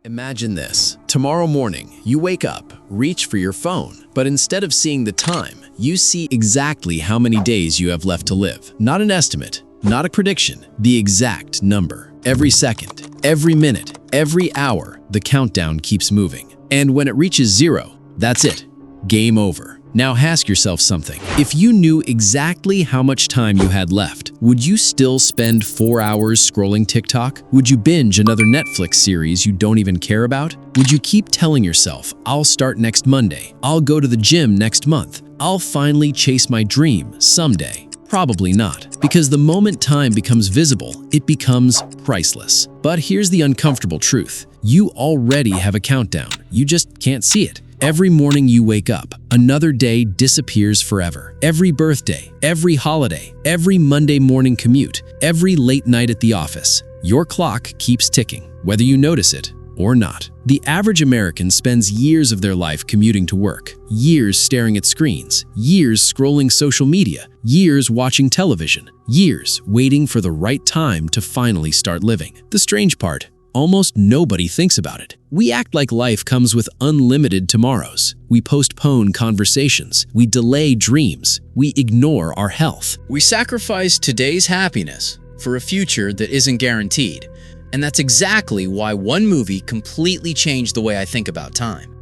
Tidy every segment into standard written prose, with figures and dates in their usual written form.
Imagine this. Tomorrow morning, you wake up, reach for your phone, but instead of seeing the time, you see exactly how many days you have left to live. Not an estimate, not a prediction, the exact number. Every second, every minute, every hour, the countdown keeps moving. And when it reaches 0, that's it. Game over. Now ask yourself something. If you knew exactly how much time you had left, would you still spend 4 hours scrolling TikTok? Would you binge another Netflix series you don't even care about? Would you keep telling yourself, I'll start next Monday, I'll go to the gym next month, I'll finally chase my dream someday? Probably not, because the moment time becomes visible, it becomes priceless. But here's the uncomfortable truth. You already have a countdown, you just can't see it. Every morning you wake up, another day disappears forever. Every birthday, every holiday, every Monday morning commute, every late night at the office, your clock keeps ticking, whether you notice it or not. The average American spends years of their life commuting to work, years staring at screens, years scrolling social media, years watching television, years waiting for the right time to finally start living. The strange part, almost nobody thinks about it. We act like life comes with unlimited tomorrows. We postpone conversations. We delay dreams. We ignore our health. We sacrifice today's happiness for a future that isn't guaranteed. And that's exactly why one movie completely changed the way I think about time.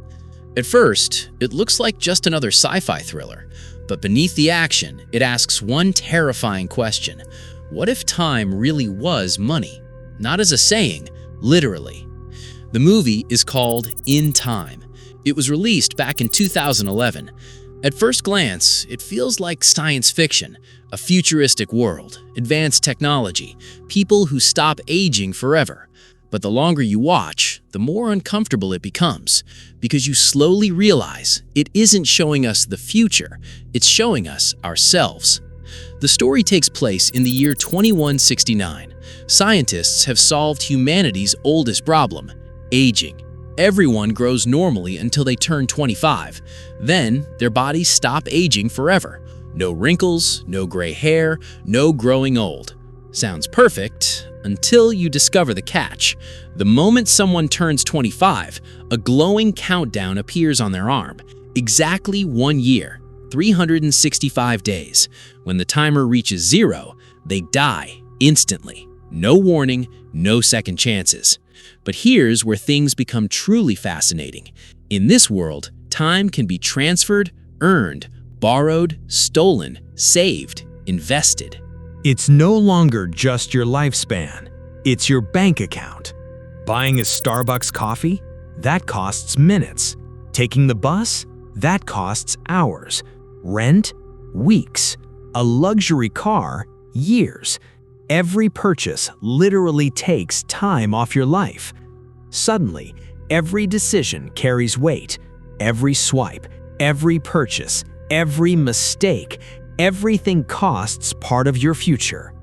At first, it looks like just another sci-fi thriller, but beneath the action, it asks one terrifying question. What if time really was money? Not as a saying, literally. The movie is called In Time. It was released back in 2011. At first glance, it feels like science fiction, a futuristic world, advanced technology, people who stop aging forever. But the longer you watch, the more uncomfortable it becomes, because you slowly realize it isn't showing us the future, it's showing us ourselves. The story takes place in the year 2169. Scientists have solved humanity's oldest problem, aging. Everyone grows normally until they turn 25. Then, their bodies stop aging forever. No wrinkles, no gray hair, no growing old. Sounds perfect, until you discover the catch. The moment someone turns 25, a glowing countdown appears on their arm. Exactly 1 year, 365 days. When the timer reaches 0, they die instantly. No warning, no second chances. But here's where things become truly fascinating. In this world, time can be transferred, earned, borrowed, stolen, saved, invested. It's no longer just your lifespan. It's your bank account. Buying a Starbucks coffee? That costs minutes. Taking the bus? That costs hours. Rent? Weeks. A luxury car? Years. Every purchase literally takes time off your life. Suddenly, every decision carries weight. Every swipe, every purchase, every mistake, everything costs part of your future.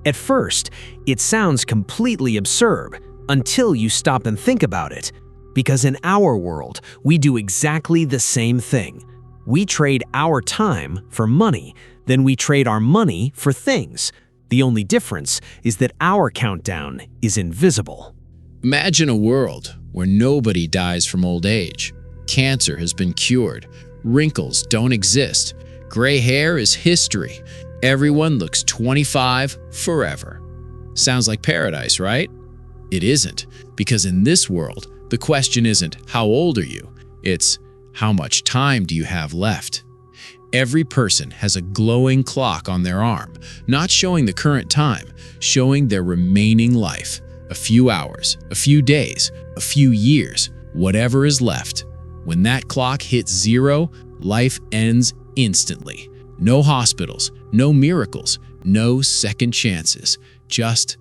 At first, it sounds completely absurd until you stop and think about it. Because in our world, we do exactly the same thing. We trade our time for money, then we trade our money for things. The only difference is that our countdown is invisible. Imagine a world where nobody dies from old age. Cancer has been cured. Wrinkles don't exist. Gray hair is history. Everyone looks 25 forever. Sounds like paradise, right? It isn't, because in this world, the question isn't how old are you? It's how much time do you have left? Every person has a glowing clock on their arm, not showing the current time, showing their remaining life. A few hours, a few days, a few years, whatever is left. When that clock hits 0, life ends instantly. No hospitals, no miracles, no second chances, just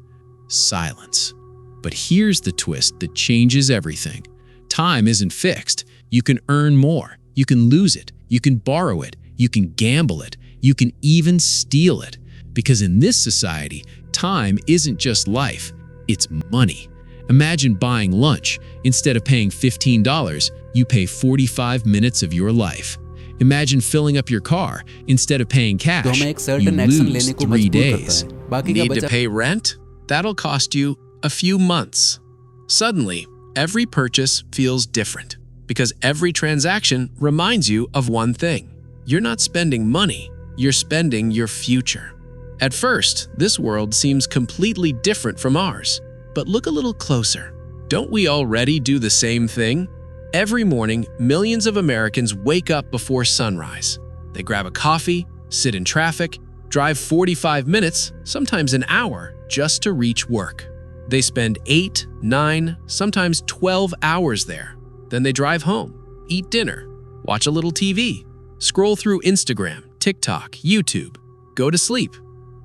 silence. But here's the twist that changes everything. Time isn't fixed. You can earn more, you can lose it, you can borrow it, you can gamble it, you can even steal it. Because in this society, time isn't just life, it's money. Imagine buying lunch. Instead of paying $15, you pay 45 minutes of your life. Imagine filling up your car. Instead of paying cash, you lose 3 days. Need to pay rent? That'll cost you a few months. Suddenly, every purchase feels different because every transaction reminds you of one thing. You're not spending money, you're spending your future. At first, this world seems completely different from ours, but look a little closer. Don't we already do the same thing? Every morning, millions of Americans wake up before sunrise. They grab a coffee, sit in traffic, drive 45 minutes, sometimes an hour, just to reach work. They spend 8, 9, sometimes 12 hours there. Then they drive home, eat dinner, watch a little TV, scroll through Instagram, TikTok, YouTube, go to sleep,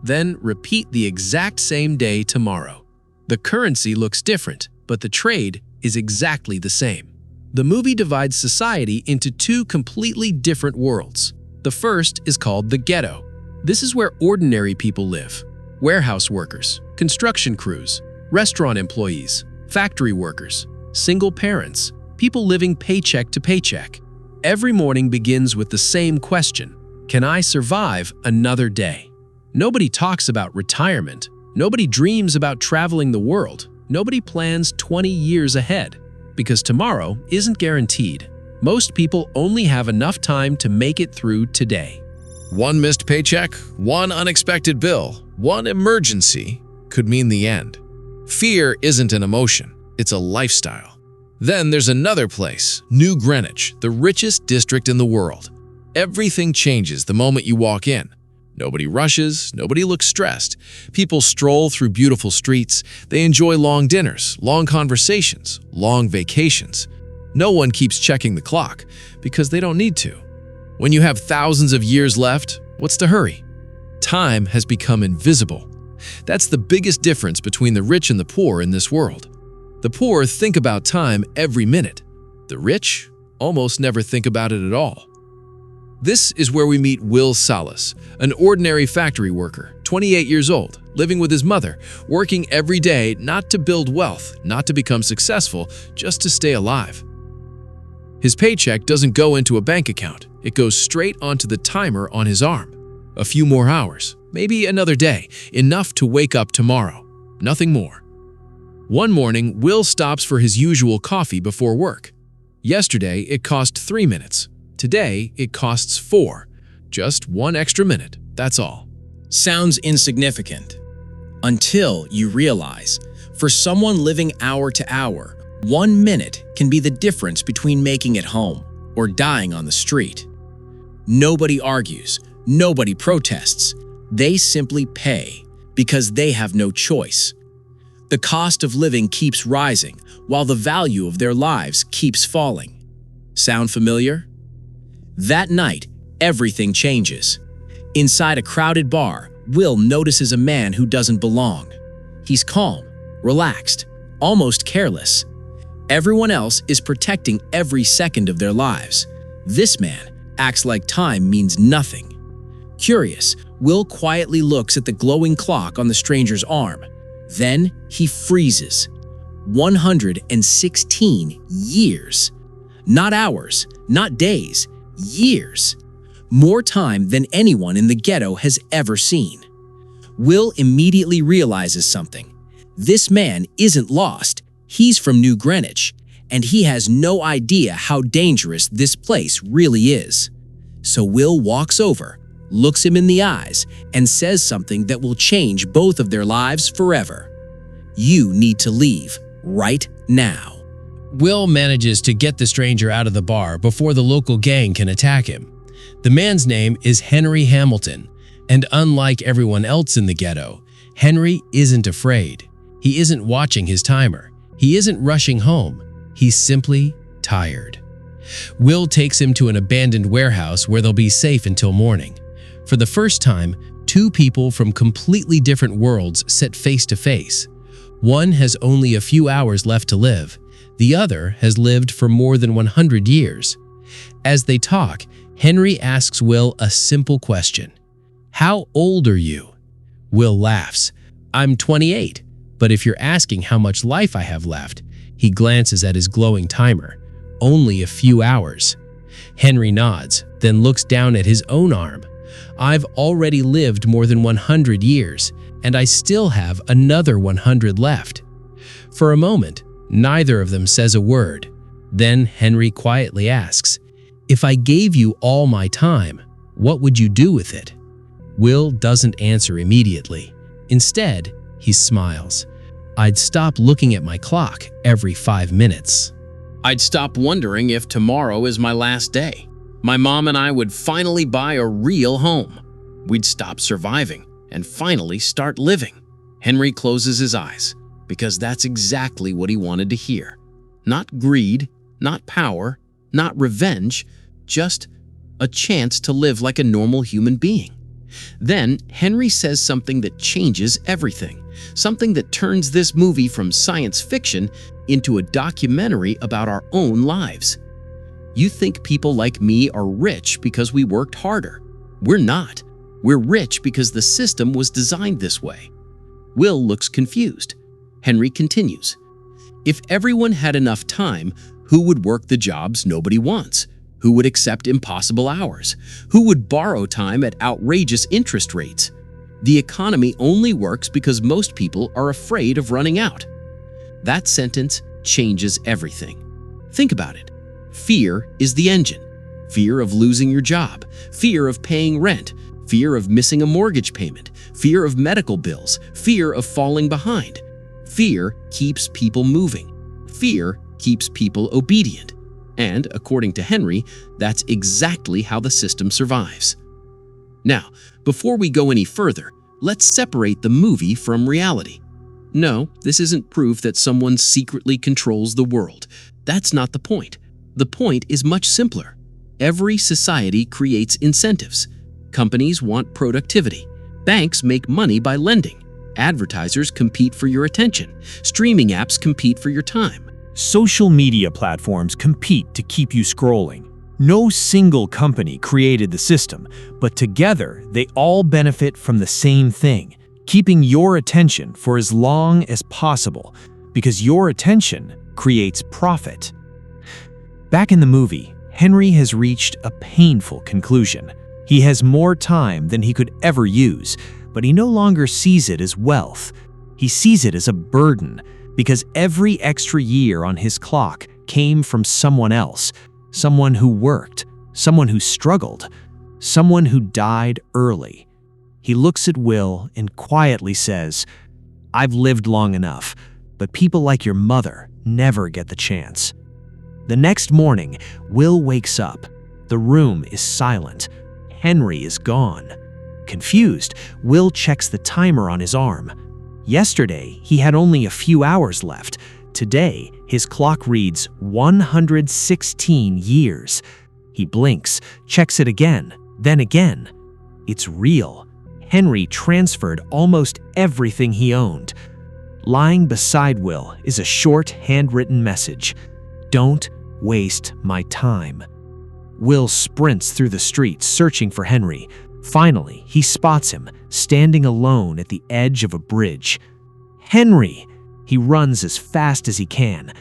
then repeat the exact same day tomorrow. The currency looks different, but the trade is exactly the same. The movie divides society into two completely different worlds. The first is called the ghetto. This is where ordinary people live. Warehouse workers, construction crews, restaurant employees, factory workers, single parents, people living paycheck to paycheck. Every morning begins with the same question: can I survive another day? Nobody talks about retirement. Nobody dreams about traveling the world. Nobody plans 20 years ahead, because tomorrow isn't guaranteed. Most people only have enough time to make it through today. One missed paycheck, one unexpected bill, one emergency could mean the end. Fear isn't an emotion, it's a lifestyle. Then there's another place, New Greenwich, the richest district in the world. Everything changes the moment you walk in. Nobody rushes, nobody looks stressed. People stroll through beautiful streets. They enjoy long dinners, long conversations, long vacations. No one keeps checking the clock because they don't need to. When you have thousands of years left, what's to hurry? Time has become invisible. That's the biggest difference between the rich and the poor in this world. The poor think about time every minute. The rich almost never think about it at all. This is where we meet Will Salas, an ordinary factory worker, 28 years old, living with his mother, working every day not to build wealth, not to become successful, just to stay alive. His paycheck doesn't go into a bank account. It goes straight onto the timer on his arm. A few more hours, maybe another day, enough to wake up tomorrow. Nothing more. One morning, Will stops for his usual coffee before work. Yesterday, it cost 3 minutes. Today, it costs 4. Just 1 extra minute, that's all. Sounds insignificant. Until you realize, for someone living hour to hour, 1 minute can be the difference between making it home or dying on the street. Nobody argues, nobody protests. They simply pay because they have no choice. The cost of living keeps rising while the value of their lives keeps falling. Sound familiar? That night, everything changes. Inside a crowded bar, Will notices a man who doesn't belong. He's calm, relaxed, almost careless. Everyone else is protecting every second of their lives. This man acts like time means nothing. Curious, Will quietly looks at the glowing clock on the stranger's arm. Then he freezes. 116 years. Not hours, not days, years. More time than anyone in the ghetto has ever seen. Will immediately realizes something. This man isn't lost. He's from New Greenwich, and he has no idea how dangerous this place really is. So Will walks over, looks him in the eyes, and says something that will change both of their lives forever. You need to leave right now. Will manages to get the stranger out of the bar before the local gang can attack him. The man's name is Henry Hamilton, and unlike everyone else in the ghetto, Henry isn't afraid. He isn't watching his timer. He isn't rushing home. He's simply tired. Will takes him to an abandoned warehouse where they'll be safe until morning. For the first time, two people from completely different worlds sit face to face. One has only a few hours left to live. The other has lived for more than 100 years. As they talk, Henry asks Will a simple question. How old are you? Will laughs. I'm 28, but if you're asking how much life I have left, he glances at his glowing timer. Only a few hours. Henry nods, then looks down at his own arm. I've already lived more than 100 years, and I still have another 100 left. For a moment, Neither of them says a word. Then Henry quietly asks, "If I gave you all my time, what would you do with it?" Will doesn't answer immediately. Instead, he smiles. "I'd stop looking at my clock every 5 minutes. I'd stop wondering if tomorrow is my last day. My mom and I would finally buy a real home. We'd stop surviving and finally start living." Henry closes his eyes because that's exactly what he wanted to hear. Not greed, not power, not revenge, just a chance to live like a normal human being. Then Henry says something that changes everything, something that turns this movie from science fiction into a documentary about our own lives. You think people like me are rich because we worked harder. We're not. We're rich because the system was designed this way. Will looks confused. Henry continues, "If everyone had enough time, who would work the jobs nobody wants? Who would accept impossible hours? Who would borrow time at outrageous interest rates? The economy only works because most people are afraid of running out." That sentence changes everything. Think about it. Fear is the engine. Fear of losing your job, fear of paying rent, fear of missing a mortgage payment, fear of medical bills, fear of falling behind. Fear keeps people moving. Fear keeps people obedient. And, according to Henry, that's exactly how the system survives. Now, before we go any further, let's separate the movie from reality. No, this isn't proof that someone secretly controls the world. That's not the point. The point is much simpler. Every society creates incentives. Companies want productivity. Banks make money by lending. Advertisers compete for your attention. Streaming apps compete for your time. Social media platforms compete to keep you scrolling. No single company created the system, but together they all benefit from the same thing, keeping your attention for as long as possible, because your attention creates profit. Back in the movie, Henry has reached a painful conclusion. He has more time than he could ever use, but he no longer sees it as wealth. He sees it as a burden, because every extra year on his clock came from someone else, someone who worked, someone who struggled, someone who died early. He looks at Will and quietly says, "I've lived long enough, but people like your mother never get the chance." The next morning, Will wakes up. The room is silent. Henry is gone. Confused, Will checks the timer on his arm. Yesterday, he had only a few hours left. Today, his clock reads 116 years. He blinks, checks it again, then again. It's real. Henry transferred almost everything he owned. Lying beside Will is a short, handwritten message. "Don't waste my time." Will sprints through the streets searching for Henry. Finally, he spots him, standing alone at the edge of a bridge. "Henry!" He runs as fast as he can.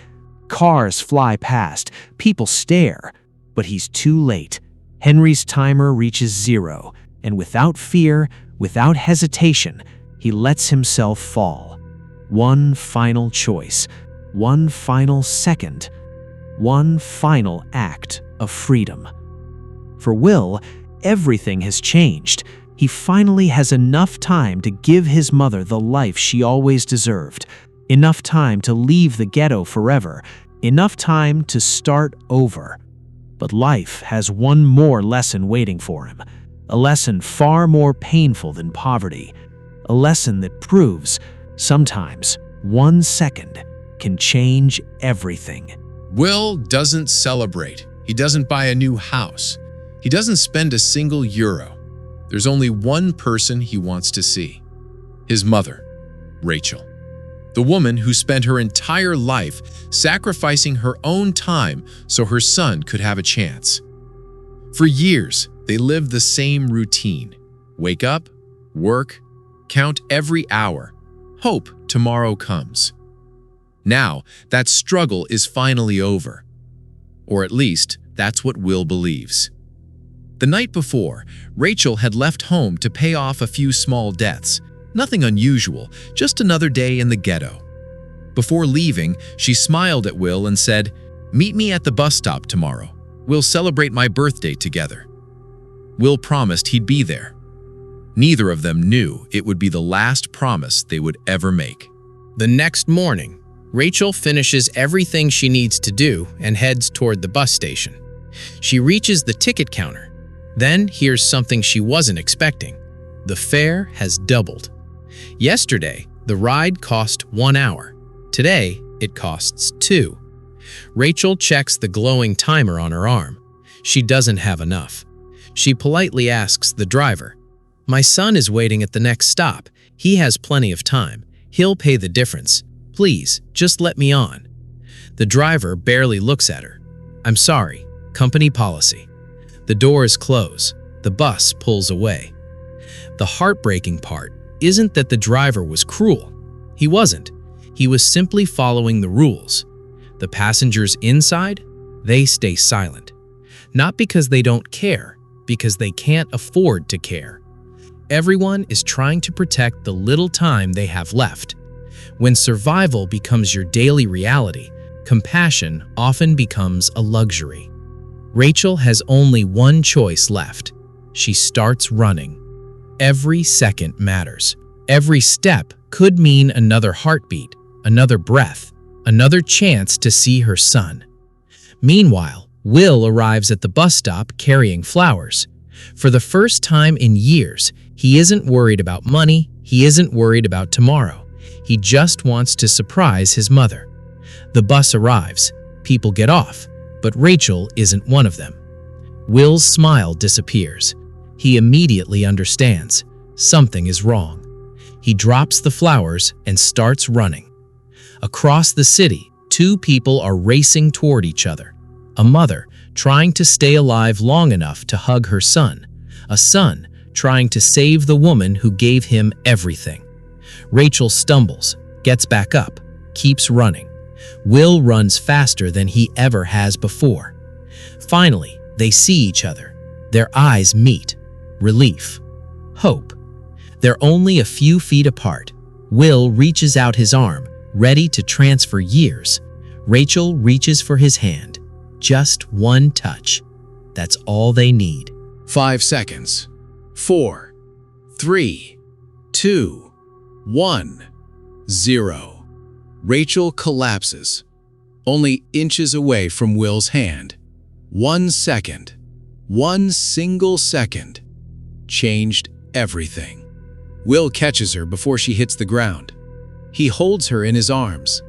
Cars fly past, people stare, but he's too late. Henry's timer reaches 0, and without fear, without hesitation, he lets himself fall. One final choice, one final second, one final act of freedom. For Will, everything has changed. He finally has enough time to give his mother the life she always deserved, enough time to leave the ghetto forever, enough time to start over. But life has one more lesson waiting for him, a lesson far more painful than poverty, a lesson that proves sometimes 1 second can change everything. Will doesn't celebrate. He doesn't buy a new house. He doesn't spend a single euro. There's only one person he wants to see. His mother, Rachel. The woman who spent her entire life sacrificing her own time so her son could have a chance. For years, they lived the same routine. Wake up, work, count every hour, hope tomorrow comes. Now, that struggle is finally over. Or at least, that's what Will believes. The night before, Rachel had left home to pay off a few small debts. Nothing unusual, just another day in the ghetto. Before leaving, she smiled at Will and said, "Meet me at the bus stop tomorrow. We'll celebrate my birthday together." Will promised he'd be there. Neither of them knew it would be the last promise they would ever make. The next morning, Rachel finishes everything she needs to do and heads toward the bus station. She reaches the ticket counter, then hears something she wasn't expecting. The fare has doubled. Yesterday, the ride cost 1 hour. Today, it costs 2. Rachel checks the glowing timer on her arm. She doesn't have enough. She politely asks the driver, "My son is waiting at the next stop. He has plenty of time. He'll pay the difference. Please, just let me on." The driver barely looks at her. "I'm sorry, company policy." The doors close. The bus pulls away. The heartbreaking part isn't that the driver was cruel. He wasn't. He was simply following the rules. The passengers inside, they stay silent. Not because they don't care, because they can't afford to care. Everyone is trying to protect the little time they have left. When survival becomes your daily reality, compassion often becomes a luxury. Rachel has only one choice left. She starts running. Every second matters. Every step could mean another heartbeat, another breath, another chance to see her son. Meanwhile, Will arrives at the bus stop carrying flowers. For the first time in years, he isn't worried about money, he isn't worried about tomorrow. He just wants to surprise his mother. The bus arrives, people get off, but Rachel isn't one of them. Will's smile disappears. He immediately understands something is wrong. He drops the flowers and starts running. Across the city, 2 people are racing toward each other. A mother trying to stay alive long enough to hug her son. A son trying to save the woman who gave him everything. Rachel stumbles, gets back up, keeps running. Will runs faster than he ever has before. Finally, they see each other. Their eyes meet. Relief. Hope. They're only a few feet apart. Will reaches out his arm, ready to transfer years. Rachel reaches for his hand. Just one touch. That's all they need. 5 seconds. 4, 3, 2, 1, 0. Rachel collapses, only inches away from Will's hand. 1 second, 1 single second, changed everything. Will catches her before she hits the ground. He holds her in his arms,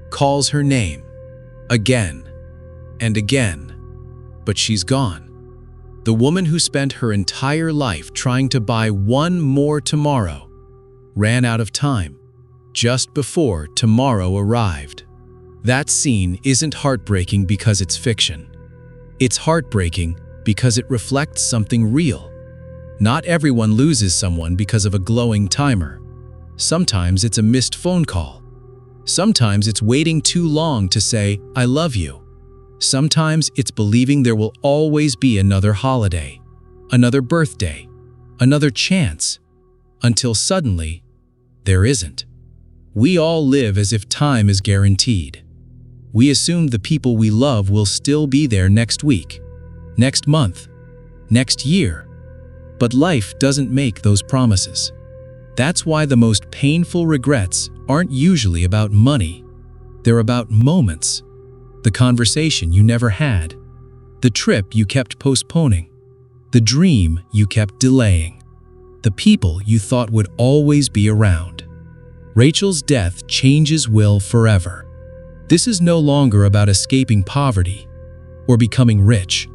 calls her name, again and again, but she's gone. The woman who spent her entire life trying to buy one more tomorrow ran out of time just before tomorrow arrived. That scene isn't heartbreaking because it's fiction. It's heartbreaking because it reflects something real. Not everyone loses someone because of a glowing timer. Sometimes it's a missed phone call. Sometimes it's waiting too long to say, "I love you." Sometimes it's believing there will always be another holiday, another birthday, another chance, until suddenly, there isn't. We all live as if time is guaranteed. We assume the people we love will still be there next week, next month, next year. But life doesn't make those promises. That's why the most painful regrets aren't usually about money. They're about moments. The conversation you never had. The trip you kept postponing. The dream you kept delaying. The people you thought would always be around. Rachel's death changes Will forever. This is no longer about escaping poverty or becoming rich.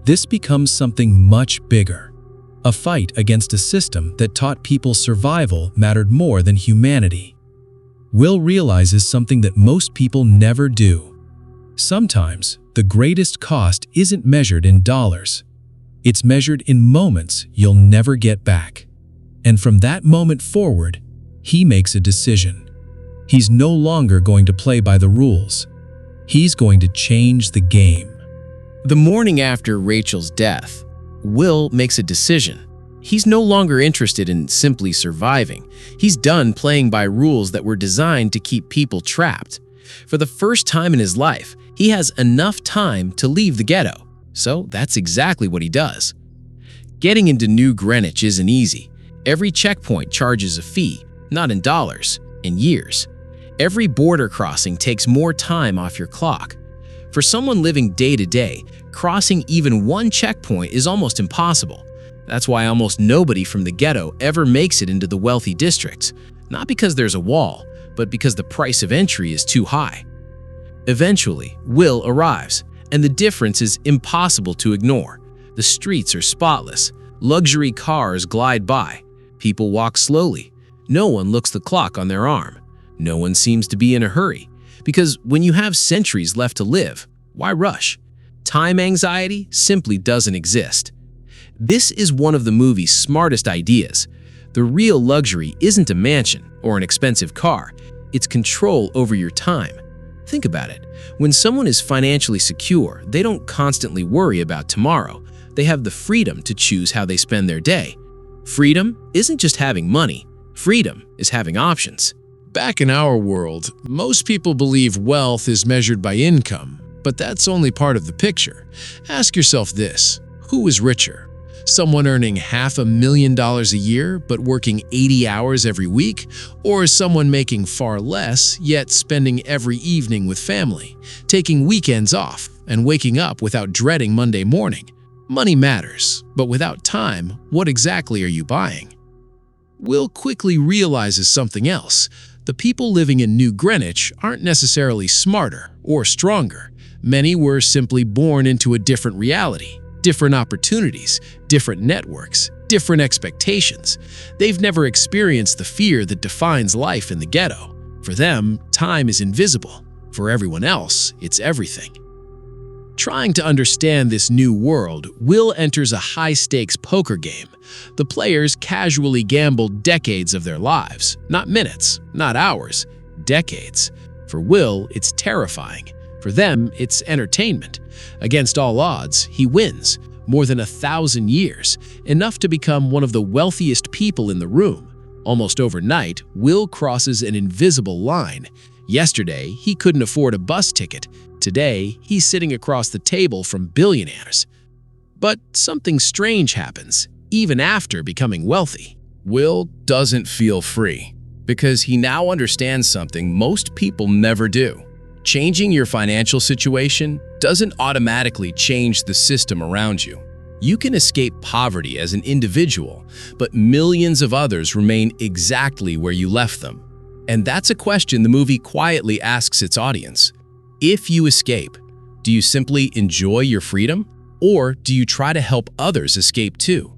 This becomes something much bigger. A fight against a system that taught people survival mattered more than humanity. Will realizes something that most people never do. Sometimes, the greatest cost isn't measured in dollars. It's measured in moments you'll never get back. And from that moment forward, he makes a decision. He's no longer going to play by the rules. He's going to change the game. The morning after Rachel's death, Will makes a decision. He's no longer interested in simply surviving. He's done playing by rules that were designed to keep people trapped. For the first time in his life, he has enough time to leave the ghetto. So that's exactly what he does. Getting into New Greenwich isn't easy. Every checkpoint charges a fee, not in dollars, in years. Every border crossing takes more time off your clock. For someone living day to day, crossing even one checkpoint is almost impossible. That's why almost nobody from the ghetto ever makes it into the wealthy districts, not because there's a wall, but because the price of entry is too high. Eventually, Will arrives, and the difference is impossible to ignore. The streets are spotless, luxury cars glide by, people walk slowly, no one looks the clock on their arm, no one seems to be in a hurry, because when you have centuries left to live, why rush? Time anxiety simply doesn't exist. This is one of the movie's smartest ideas. The real luxury isn't a mansion or an expensive car, it's control over your time. Think about it. When someone is financially secure, they don't constantly worry about tomorrow. They have the freedom to choose how they spend their day. Freedom isn't just having money. Freedom is having options. Back in our world, most people believe wealth is measured by income, but that's only part of the picture. Ask yourself this: who is richer? Someone earning $500,000 a year but working 80 hours every week? Or someone making far less yet spending every evening with family, taking weekends off, and waking up without dreading Monday morning? Money matters, but without time, what exactly are you buying? Will quickly realizes something else. The people living in New Greenwich aren't necessarily smarter or stronger. Many were simply born into a different reality, different opportunities, different networks, different expectations. They've never experienced the fear that defines life in the ghetto. For them, time is invisible. For everyone else, it's everything. Trying to understand this new world, Will enters a high-stakes poker game. The players casually gamble decades of their lives, not minutes, not hours, decades. For Will, it's terrifying. For them, it's entertainment. Against all odds, he wins, more than 1,000 years, enough to become one of the wealthiest people in the room. Almost overnight, Will crosses an invisible line. Yesterday, he couldn't afford a bus ticket. Today, he's sitting across the table from billionaires. But something strange happens, even after becoming wealthy. Will doesn't feel free because he now understands something most people never do. Changing your financial situation doesn't automatically change the system around you. You can escape poverty as an individual, but millions of others remain exactly where you left them. And that's a question the movie quietly asks its audience. If you escape, do you simply enjoy your freedom, or do you try to help others escape too?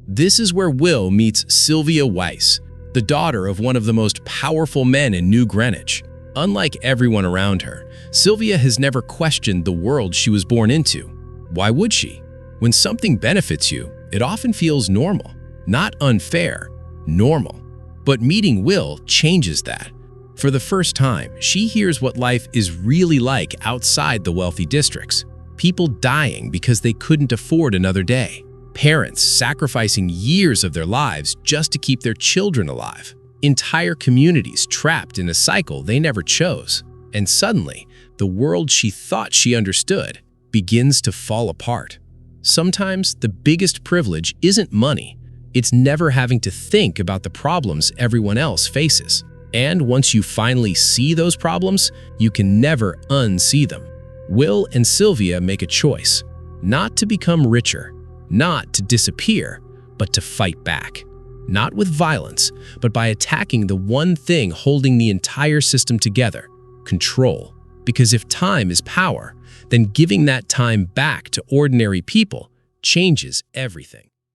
This is where Will meets Sylvia Weiss, the daughter of one of the most powerful men in New Greenwich. Unlike everyone around her, Sylvia has never questioned the world she was born into. Why would she? When something benefits you, it often feels normal, not unfair, normal. But meeting Will changes that. For the first time, she hears what life is really like outside the wealthy districts. People dying because they couldn't afford another day. Parents sacrificing years of their lives just to keep their children alive. Entire communities trapped in a cycle they never chose. And suddenly, the world she thought she understood begins to fall apart. Sometimes the biggest privilege isn't money. It's never having to think about the problems everyone else faces. And once you finally see those problems, you can never unsee them. Will and Sylvia make a choice, not to become richer, not to disappear, but to fight back. Not with violence, but by attacking the one thing holding the entire system together: control. Because if time is power, then giving that time back to ordinary people changes everything.